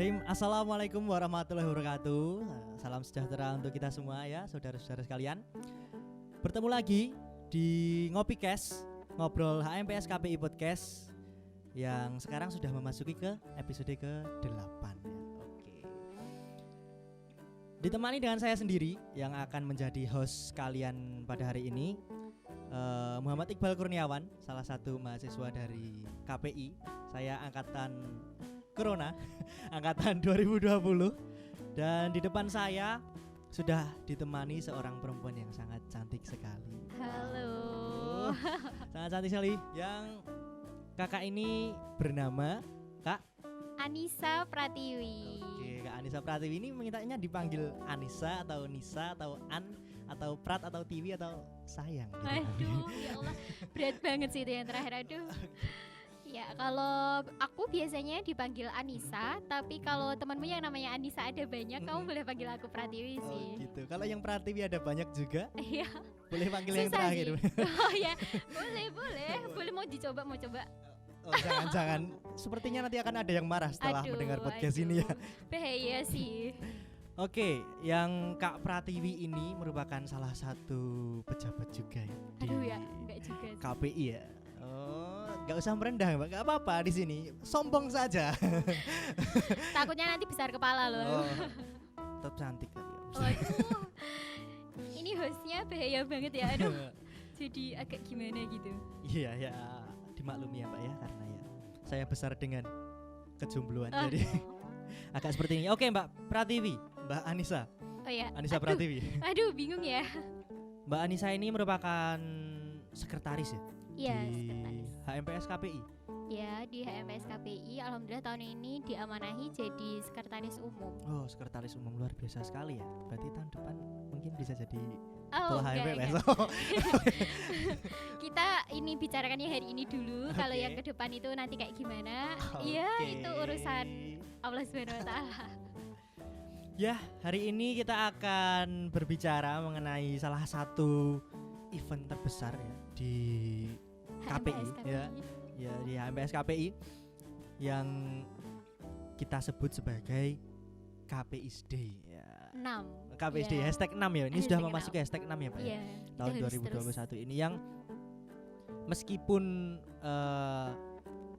Bismillahirrahmanirrahim. Assalamualaikum warahmatullahi wabarakatuh. Salam sejahtera untuk kita semua ya, saudara-saudara sekalian. Bertemu lagi di Ngopicast, ngobrol HMPS KPI Podcast yang sekarang sudah memasuki ke episode ke-8 ya. Oke. Ditemani dengan saya sendiri yang akan menjadi host kalian pada hari ini, Muhammad Iqbal Kurniawan, salah satu mahasiswa dari KPI. Saya angkatan Corona, angkatan 2020. Dan di depan saya sudah ditemani seorang perempuan yang sangat cantik sekali. Halo. Sangat cantik sekali. Yang kakak ini bernama Kak Anissa Pratiwi. Oke, Kak Anissa Pratiwi ini mintanya dipanggil Anissa atau Nisa atau An atau Prat atau Tiwi atau sayang gitu. Aduh, ya Allah, berat banget sih itu yang terakhir. Aduh. Ya, kalau aku biasanya dipanggil Anissa, tapi kalau temanmu yang namanya Anissa ada banyak, kamu boleh panggil aku Pratiwi sih. Oh gitu. Kalau yang Pratiwi ada banyak juga, Iya. boleh panggil yang Susah terakhir. sih. Oh ya, boleh mau coba. Oh, jangan. Sepertinya nanti akan ada yang marah setelah mendengar podcast ini ya. Bahaya sih. Oke, yang Kak Pratiwi ini merupakan salah satu pejabat juga ya di Aduh ya, enggak juga sih. KPI ya. Oh, nggak usah merendah, Mbak. Nggak apa-apa di sini. Sombong saja. Takutnya nanti besar kepala loh. Oh, tetap cantik tapi. Aduh. Ini hostnya bahaya banget ya. Aduh. Jadi agak gimana gitu. Iya ya, dimaklumi ya Mbak ya, karena ya saya besar dengan kejombloan jadi agak seperti ini. Oke Mbak Pratiwi, Mbak Anissa. Oh ya. Anissa Pratiwi. Aduh, bingung ya. Mbak Anissa ini merupakan sekretaris ya? Iya, di sekretaris. HMPS KPI. Ya, di HMPS KPI alhamdulillah tahun ini diamanahi jadi sekretaris umum. Oh, sekretaris umum luar biasa sekali ya. Berarti tahun depan mungkin bisa jadi Oh, ketua HMPS. enggak. Kita ini bicarakannya hari ini dulu. Kalau Oke. yang ke depan itu nanti kayak gimana? Oke. Iya, itu urusan Allah Subhanahu wa taala. Ya, hari ini kita akan berbicara mengenai salah satu event terbesar ya di KPI, ya di HMPS KPI yang kita sebut sebagai KPISD ya. 6. KPISD Ya. hashtag 6 ya. Ini Hashtag sudah 6. memasuki hashtag 6 ya Pak ya. Iya. Tahun kita harus 2021 ini yang meskipun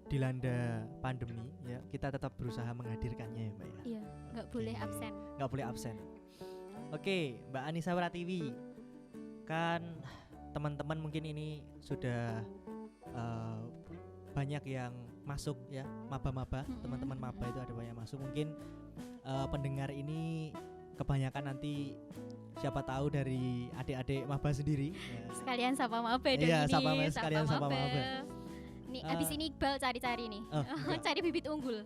dilanda pandemi ya, kita tetap berusaha menghadirkannya ya Mbak ya. Iya, enggak boleh Oke. absen. Nggak boleh absen. Oke, Mbak Anissa Pratiwi, kan teman-teman mungkin ini sudah banyak yang masuk ya, maba-maba, teman-teman maba itu ada banyak masuk. Mungkin pendengar ini kebanyakan nanti siapa tahu dari adik-adik maba sendiri ya. Sekalian sapa maba dong Iya, ini. sekalian sapa maba. Nih, abis ini Iqbal cari-cari nih. Enggak. Cari bibit unggul.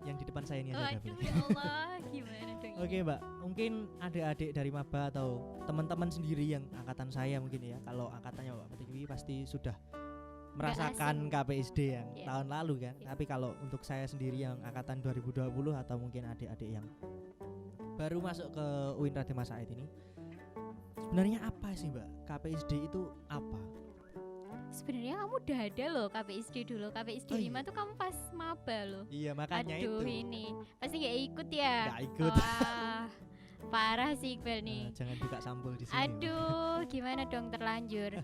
Yang di depan saya ini ada Waduh, David. ya Allah, gimana dong Oke ini? Mbak, mungkin adik-adik dari maba atau teman-teman sendiri yang angkatan saya mungkin ya. Kalau angkatannya Mbak Pratiwi pasti sudah merasakan KPISD yang Iya. tahun lalu kan. Iya. Tapi kalau untuk saya sendiri yang angkatan 2020 atau mungkin adik-adik yang baru masuk ke UIN Raden Mas Said ini, sebenarnya apa sih Mbak? KPISD itu apa? Sebenarnya kamu udah ada loh KPISD dulu. KPISD Oh, 5 iya. tuh kamu pas maba loh. Iya makanya Aduh, itu. ini pasti gak ikut ya? Nggak ikut. Wah, parah sih Iqbal nih. Jangan buka sampul di sini. Aduh, gimana dong terlanjur.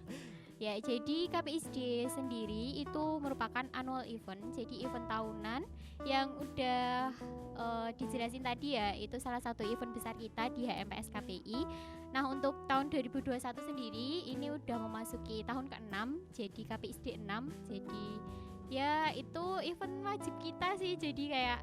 Ya, jadi KPISD sendiri itu merupakan annual event. Jadi event tahunan yang udah dijelasin tadi ya, itu salah satu event besar kita di HMPS KPI. Nah, untuk tahun 2021 sendiri ini udah memasuki tahun ke-6, jadi KPISD 6. Jadi ya itu event wajib kita sih. Jadi kayak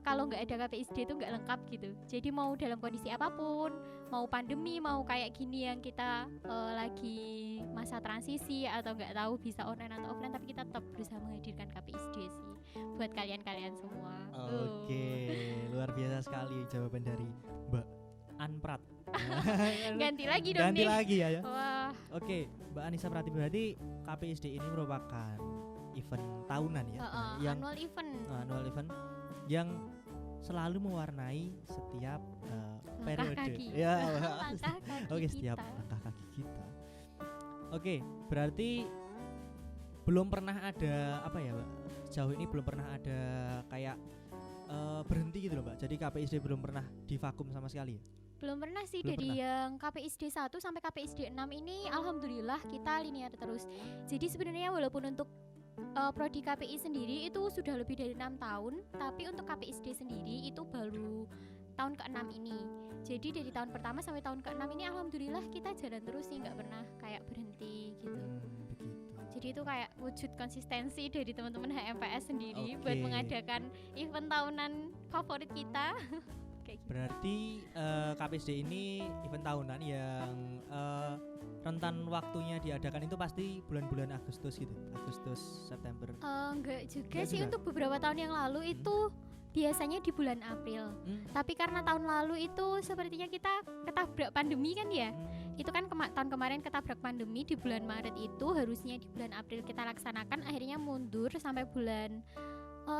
kalau nggak ada KPISD itu nggak lengkap gitu. Jadi mau dalam kondisi apapun, mau pandemi, mau kayak gini yang kita lagi masa transisi atau nggak tahu bisa online atau offline, tapi kita tetap berusaha menghadirkan KPISD sih buat kalian semua. Oke, luar biasa sekali jawaban dari Mbak Anprat. Ganti lagi dong Ganti nih. lagi ya. Wah, Oke, Mbak Anissa Pratiwi, berarti KPISD ini merupakan event tahunan ya, yang annual event yang selalu mewarnai setiap langkah periode. kaki. Ya, Langkah kaki oke, setiap kita. langkah kaki kita. Oke, berarti belum pernah ada apa ya, Mbak? Sejauh ini belum pernah ada kayak gitu loh Mbak. Jadi KPISD belum pernah divakum sama sekali ya? Belum pernah sih. Belum Dari pernah. yang KPISD 1 sampai KPISD 6 ini alhamdulillah kita linear terus. Jadi sebenarnya walaupun untuk prodi KPI sendiri itu sudah lebih dari 6 tahun, tapi untuk KPISD sendiri itu baru tahun ke-6 ini. Jadi dari tahun pertama sampai tahun ke-6 ini alhamdulillah kita jalan terus sih, nggak pernah kayak berhenti gitu. Begitu. Jadi itu kayak wujud konsistensi dari teman-teman HMPS sendiri Oke. buat mengadakan event tahunan favorit kita. Kayak gitu. Berarti KPSD ini event tahunan yang rentan waktunya diadakan itu pasti bulan-bulan Agustus gitu, Agustus September. Enggak juga Enggak sih, juga? untuk beberapa tahun yang lalu itu biasanya di bulan April. Tapi karena tahun lalu itu sepertinya kita ketabrak pandemi kan ya. Itu kan tahun kemarin ketabrak pandemi di bulan Maret, itu harusnya di bulan April kita laksanakan, akhirnya mundur sampai bulan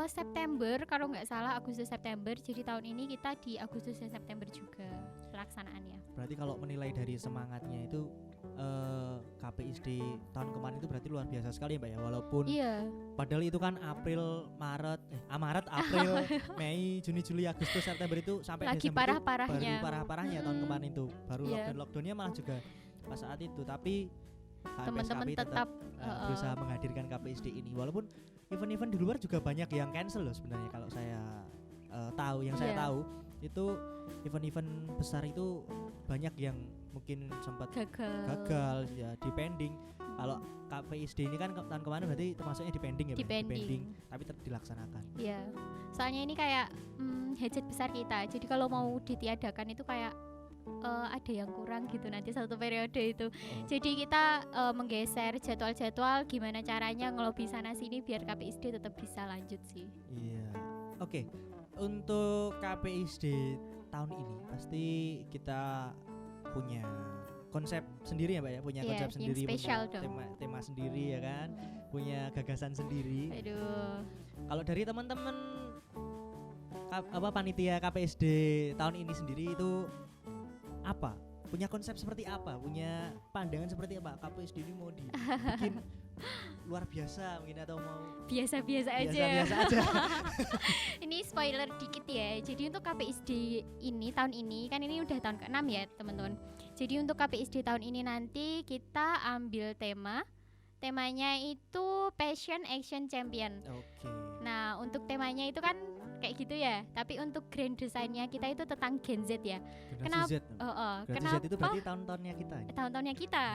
September kalau nggak salah, Agustus September. Jadi tahun ini kita di Agustus dan September juga pelaksanaannya. Berarti kalau menilai dari semangatnya itu KPISD tahun kemarin itu berarti luar biasa sekali ya Mbak ya. Walaupun Iya. padahal itu kan April, Maret, Maret, April, Mei, Juni, Juli, Agustus, September itu sampai Lagi Desember itu parah-parahnya. baru parah-parahnya tahun kemarin itu. Baru Iya. lockdownnya malah juga pas saat itu. Tapi Teman-teman HMPS KPI tetap berusaha menghadirkan KPISD ini. Walaupun event-event di luar juga banyak yang cancel loh sebenarnya, kalau saya tahu, yang saya Iya. tahu itu event-event besar itu banyak yang mungkin sempat gagal ya, di pending. Kalau KPISD ini kan tahun kemarin berarti termasuknya di pending ya, Di Mbak? pending. Tapi dilaksanakan. Iya. Soalnya ini kayak hajat besar kita. Jadi kalau mau ditiadakan itu kayak ada yang kurang gitu nanti satu periode itu. Jadi kita menggeser jadwal-jadwal gimana caranya ngelobi sana sini biar KPISD tetap bisa lanjut sih. Iya. Oke. Untuk KPISD tahun ini pasti kita punya konsep sendiri ya Mbak ya, punya Iya, konsep yang sendiri, spesial punya dong. tema sendiri ya kan, punya gagasan sendiri. Aduh. Kalau dari teman-teman panitia KPSD tahun ini sendiri itu apa? Punya konsep seperti apa? Punya pandangan seperti apa? KPSD ini mau dibikin luar biasa mungkin, atau mau Biasa-biasa aja. biasa-biasa aja? Ini spoiler dikit ya. Jadi untuk KPISD ini tahun ini kan ini udah tahun ke-6 ya teman-teman. Jadi untuk KPISD tahun ini nanti kita ambil temanya itu Passion Action Champion. Oke. Nah untuk temanya itu kan kayak gitu ya. Tapi untuk grand design-nya kita itu tentang Gen Z ya. Generasi Z. Generasi Kenapa Z itu berarti tahun-tahunnya kita ini. tahun-tahunnya kita?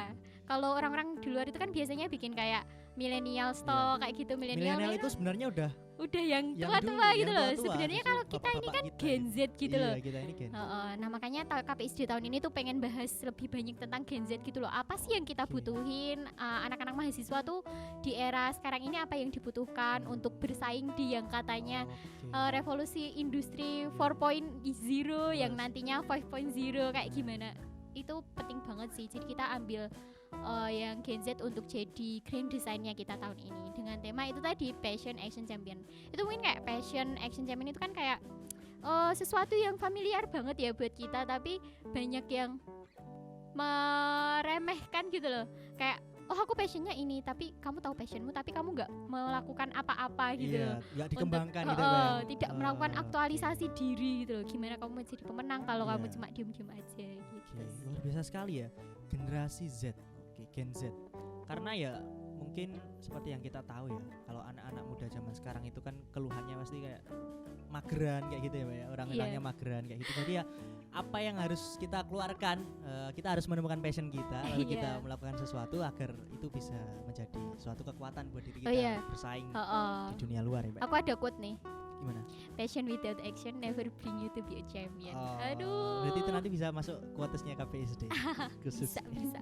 Kalau orang-orang di luar itu kan biasanya bikin kayak millennial stock kayak gitu. Milenial itu sebenarnya udah udah yang yang tua-tua dulu, gitu yang loh. tua-tua. Sebenarnya kalau kita ini Bapak-bapak kan kita Gen Z gitu iya, loh. kita ini Gen Z. Nah makanya KPISD tahun ini tuh pengen bahas lebih banyak tentang Gen Z gitu loh. Apa sih yang kita Oke. butuhin, anak-anak mahasiswa tuh di era sekarang ini apa yang dibutuhkan untuk bersaing di yang katanya Oke. revolusi industri 4.0 yang Yes. nantinya 5.0 kayak gimana. Itu penting banget sih. Jadi kita ambil yang Gen Z untuk jadi grand design-nya kita tahun ini dengan tema itu tadi Passion Action Champion. Itu mungkin kayak Passion Action Champion itu kan kayak sesuatu yang familiar banget ya buat kita, tapi banyak yang meremehkan gitu loh. Kayak oh aku passionnya ini, tapi kamu tahu passionmu tapi kamu nggak melakukan apa-apa gitu loh. Iya, nggak dikembangkan Untuk, gitu Bang. tidak melakukan Oke. aktualisasi diri gitu loh. Gimana kamu menjadi pemenang kalau kamu Iya. cuma diem-diem aja gitu. Oke, luar biasa sekali ya generasi Z. Oke, Gen Z. Karena ya mungkin seperti yang kita tahu ya, kalau anak-anak muda zaman sekarang itu kan keluhannya pasti kayak mageran kayak gitu ya Mbak ya. Orang-orangnya mageran kayak gitu. Jadi ya apa yang harus kita keluarkan, kita harus menemukan passion kita, lalu kita Iya. melakukan sesuatu agar itu bisa menjadi suatu kekuatan buat diri Oh kita iya. bersaing Heeh. di dunia luar ya Mbak. Aku ada quote nih. Gimana? Passion without action never bring you to be a champion. Oh, Aduh. berarti itu nanti bisa masuk quotesnya KPSD khusus. bisa.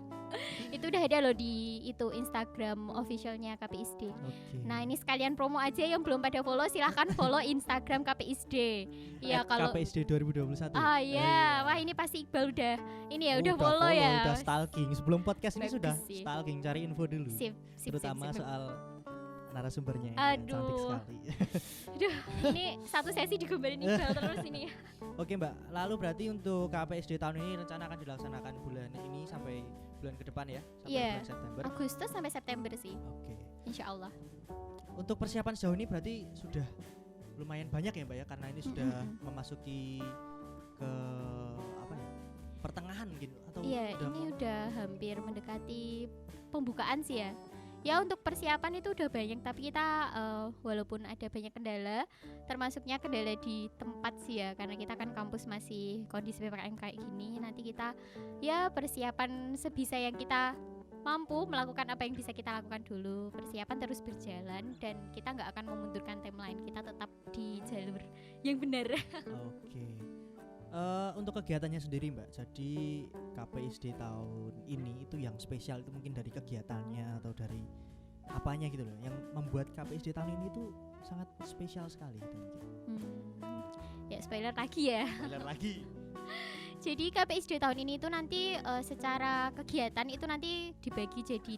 Itu udah ada loh di itu Instagram officialnya KPISD. Oke. Nah ini sekalian promo aja, yang belum pada follow silahkan follow Instagram KPISD. Iya kalau KPSD 2021. iya, wah ini pasti Iqbal udah ini ya udah follow ya. Udah stalking. Sebelum podcast ini Bagus sudah sih. stalking, cari info dulu. Sip, Terutama sip. soal narasumbernya yang cantik Aduh. sekali. Aduh, ini satu sesi digambarin Iqbal terus ini. Oke Mbak, lalu berarti untuk KPSD tahun ini rencana akan dilaksanakan bulan ini sampai bulan ke depan ya, sampai Iya. bulan September. Agustus sampai September sih, Oke. insya Allah. Untuk persiapan sejauh ini berarti sudah lumayan banyak ya Mbak ya, karena ini sudah memasuki ke apa ya, pertengahan gitu atau Iya, ini udah hampir mendekati pembukaan sih ya. Ya untuk persiapan itu udah banyak, tapi kita walaupun ada banyak kendala, termasuknya kendala di tempat sih ya, karena kita kan kampus masih kondisi PPKM kayak gini. Nanti kita ya persiapan sebisa yang kita mampu melakukan apa yang bisa kita lakukan dulu. Persiapan terus berjalan dan kita nggak akan memundurkan timeline, kita tetap di jalur yang benar. Oke. Untuk kegiatannya sendiri Mbak, jadi KPISD tahun ini itu yang spesial itu mungkin dari kegiatannya atau dari apanya gitu loh, yang membuat KPISD tahun ini itu sangat spesial sekali itu mungkin. Ya spoiler lagi ya. Spoiler lagi. Jadi KPISD tahun ini itu nanti secara kegiatan itu nanti dibagi jadi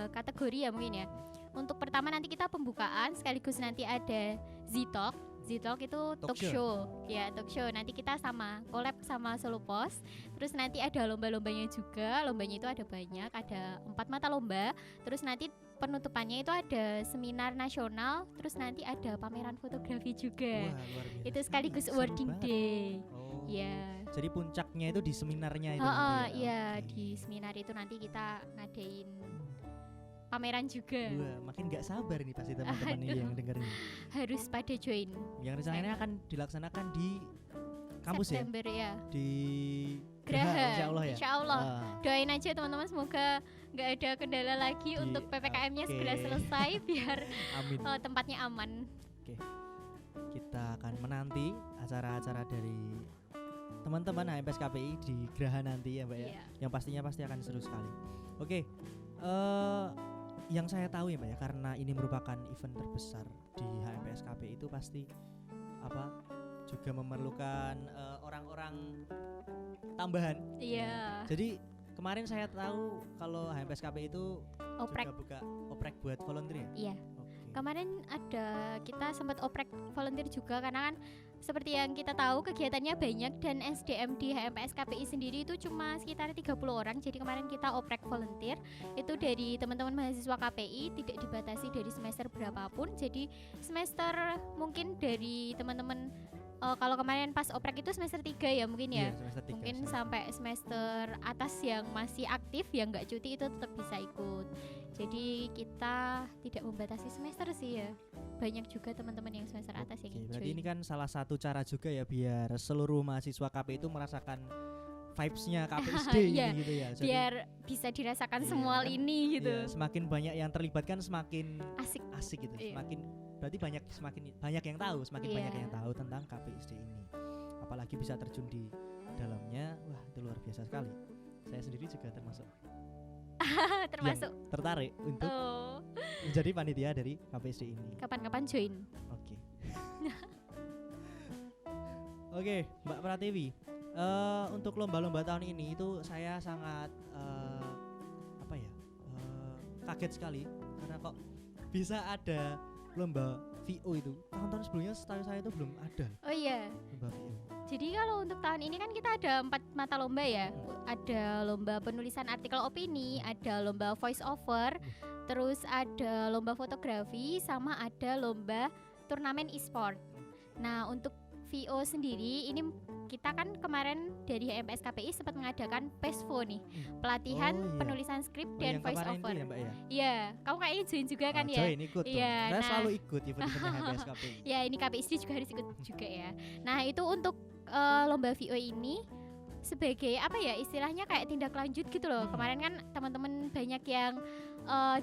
3 kategori ya mungkin ya. Untuk pertama nanti kita pembukaan, sekaligus nanti ada Z-Talk. Z-Talk itu talk show. Ya, talk show. Nanti kita sama collab sama Solo Pos. Terus nanti ada lomba-lombanya juga. Lombanya itu ada banyak, ada 4 mata lomba. Terus nanti penutupannya itu ada seminar nasional. Terus nanti ada pameran fotografi juga. Wah, luar biasa. Itu sekaligus Seru awarding banget. day. Oh. Ya. Jadi puncaknya itu di seminarnya itu Iya, nanti ya. Oke. di seminar itu nanti kita ngadain pameran juga. Wah, makin gak sabar nih pasti teman-teman ini Aduh. yang dengerin. Harus pada join. Yang rencananya akan dilaksanakan di kampus September ya. di Geraha. Insya Allah ya. Insya Allah. Ah, Doain aja teman-teman, semoga nggak ada kendala lagi Di- untuk PPKM-nya oke. segera selesai biar amin. tempatnya aman. Kita akan menanti acara-acara dari teman-teman HMPS KPI di Geraha nanti ya Mbak ya. Iya. Yang pastinya pasti akan seru sekali. Oke, yang saya tahu ya Mbak ya, karena ini merupakan event terbesar di HMPS KPI itu pasti apa juga memerlukan orang-orang tambahan. Iya. Jadi kemarin saya tahu kalau HMPS KPI itu Oprek. juga buka oprek buat volunteer ya. Iya. Oke. Kemarin kita sempat oprek volunteer juga karena kan seperti yang kita tahu kegiatannya banyak dan SDM di HMPS KPI sendiri itu cuma sekitar 30 orang. Jadi kemarin kita oprek volunteer itu dari teman-teman mahasiswa KPI, tidak dibatasi dari semester berapapun. Jadi semester mungkin dari teman-teman kalau kemarin pas oprek itu semester 3 ya mungkin ya. Iya, semester 3, Mungkin semester sampai semester atas yang masih aktif yang nggak cuti itu tetap bisa ikut. Jadi kita tidak membatasi semester sih ya. Banyak juga teman-teman yang semester atas yang Oke, ingin berarti join. ini kan salah satu cara juga ya biar seluruh mahasiswa KPI itu merasakan vibes-nya KPISD Iya, ini gitu ya. Jadi, biar bisa dirasakan Iya, semua kan? lini gitu. iya, semakin banyak yang terlibat kan semakin Asik. asik gitu. Iya. Semakin berarti semakin banyak yang tahu, semakin Iya. banyak yang tahu tentang KPISD ini. Apalagi bisa terjun di dalamnya, wah itu luar biasa sekali. Saya sendiri juga termasuk Termasuk yang tertarik untuk oh, menjadi panitia dari KPISD ini. kapan-kapan join. Oke. Oke, Mbak Pratiwi. Untuk lomba-lomba tahun ini itu saya sangat apa ya? Kaget sekali karena kok bisa ada lomba VO itu. Tahun-tahun sebelumnya setahu saya itu belum ada Oh iya. lomba VO. Jadi kalau untuk tahun ini kan kita ada 4 mata lomba ya. Ada lomba penulisan artikel opini, ada lomba voice over, terus ada lomba fotografi, sama ada lomba turnamen e-sport. Nah, untuk VO sendiri ini kita kan kemarin dari HMPS KPI sempat mengadakan PESFO nih, pelatihan Oh, iya. penulisan skrip Oh, dan yang voice kemarin itu over. ya, Mbak ya. Iya, kamu kayaknya join juga kan ya? Join ikut tuh. Iya, Saya nah. selalu ikut event-eventnya HMPS KPI. Ya ini KPISD juga harus ikut juga ya. Nah itu untuk lomba VO ini sebagai apa ya istilahnya kayak tindak lanjut gitu loh. Kemarin kan teman-teman banyak yang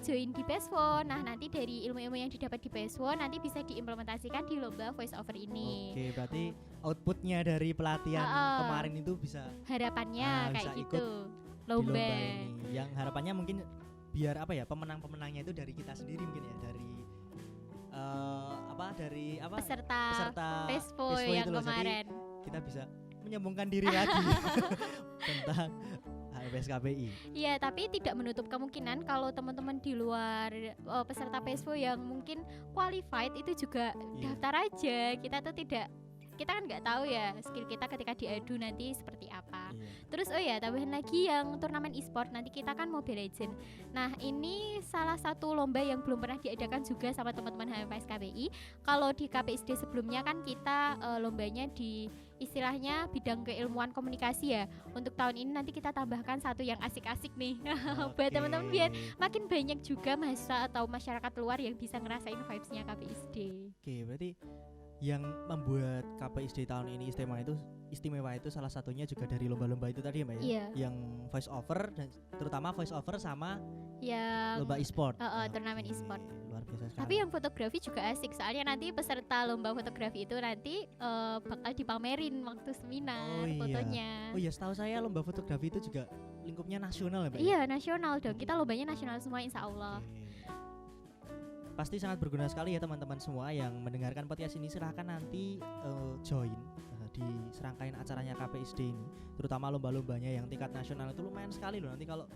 join di PESFO. Nah nanti dari ilmu-ilmu yang didapat di PESFO nanti bisa diimplementasikan di lomba voice over ini. Oke, berarti outputnya dari pelatihan kemarin itu bisa Harapannya bisa kayak ikut gitu di lomba. lomba ini. Yang harapannya mungkin biar apa ya, pemenang-pemenangnya itu dari kita sendiri mungkin ya, dari dari Peserta PESFO PESFO yang itu loh. Jadi kemarin. kita bisa menyambungkan diri lagi tentang HMPS KPI. Iya, tapi tidak menutup kemungkinan kalau teman-teman di luar peserta PESFO yang mungkin qualified itu juga Iya. daftar aja. Kita tuh tidak kita kan nggak tahu ya skill kita ketika diadu nanti seperti apa. Iya. Terus oh ya tambahan lagi yang turnamen e-sport nanti kita kan Mobile Legend. Nah ini salah satu lomba yang belum pernah diadakan juga sama teman-teman HMPS KPI. Kalau di KPSD sebelumnya kan kita lombanya di istilahnya bidang keilmuan komunikasi ya. Untuk tahun ini nanti kita tambahkan satu yang asik-asik nih buat teman-teman biar makin banyak juga mahasiswa atau masyarakat luar yang bisa ngerasain vibes-nya KPSD. Oke, berarti yang membuat KPSD tahun ini istimewa itu salah satunya juga dari lomba-lomba itu tadi ya Mbak ya? Iya. Yang voice over dan terutama voice over sama Yang lomba e-sport. turnamen Oke, e-sport. Luar biasa sekali. Tapi yang fotografi juga asik soalnya nanti peserta lomba fotografi itu nanti bakal dipamerin waktu seminar Oh iya. fotonya. Oh iya, setahu saya lomba fotografi itu juga lingkupnya nasional ya Mbak? Iya nasional dong, kita lombanya nasional semua insya Allah. Oke. Pasti sangat berguna sekali ya teman-teman semua yang mendengarkan podcast ini. Silahkan nanti join di serangkaian acaranya KPSD ini, terutama lomba-lombanya yang tingkat nasional itu lumayan sekali loh. Nanti kalau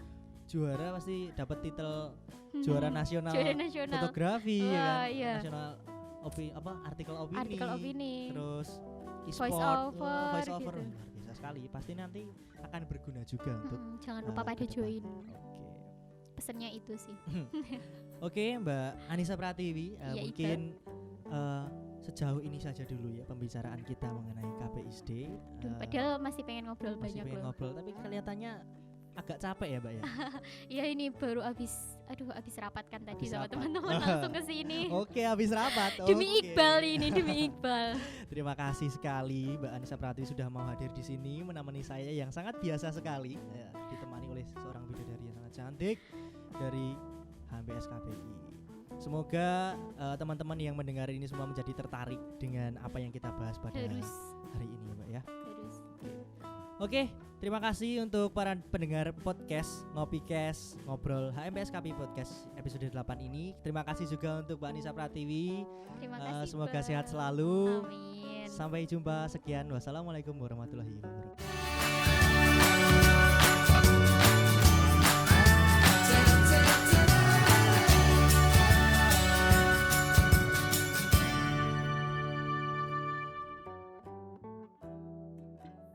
juara pasti dapat titel juara nasional Juara nasional. fotografi ya Wah, kan? iya. Nasional artikel opini, Artikel opini. terus Voice e-sport, over, voice over. gitu. Luar biasa sekali. Pasti nanti akan berguna juga untuk Jangan lupa pada ke depan. join. Oke. Pesannya itu sih. Oke, Mbak Anissa Pratiwi, Iya, mungkin sejauh ini saja dulu ya pembicaraan kita mengenai KPSD. Duh, padahal masih pengen ngobrol masih banyak pengen loh. ngobrol, tapi kelihatannya agak capek ya, Mbak ya. Ya ini baru habis rapat kan tadi Habis sama rapat. teman-teman langsung ke sini. Oke, habis rapat. Demi Oke. Iqbal ini, demi Iqbal. Terima kasih sekali Mbak Anissa Pratiwi sudah mau hadir di sini menemani saya yang sangat biasa sekali, ditemani oleh seorang bidadari yang sangat cantik dari HMPS KPI. Semoga teman-teman yang mendengar ini semua menjadi tertarik dengan apa yang kita bahas pada Harus. hari ini ya Mbak ya. Harus. Oke, terima kasih untuk para pendengar podcast Ngopicast Ngobrol HMPS KPI Podcast episode 8 ini. Terima kasih juga untuk Mbak Anissa Pratiwi. Terima kasih. Semoga Bang. sehat selalu. Amin. Sampai jumpa, sekian. Wassalamualaikum warahmatullahi wabarakatuh.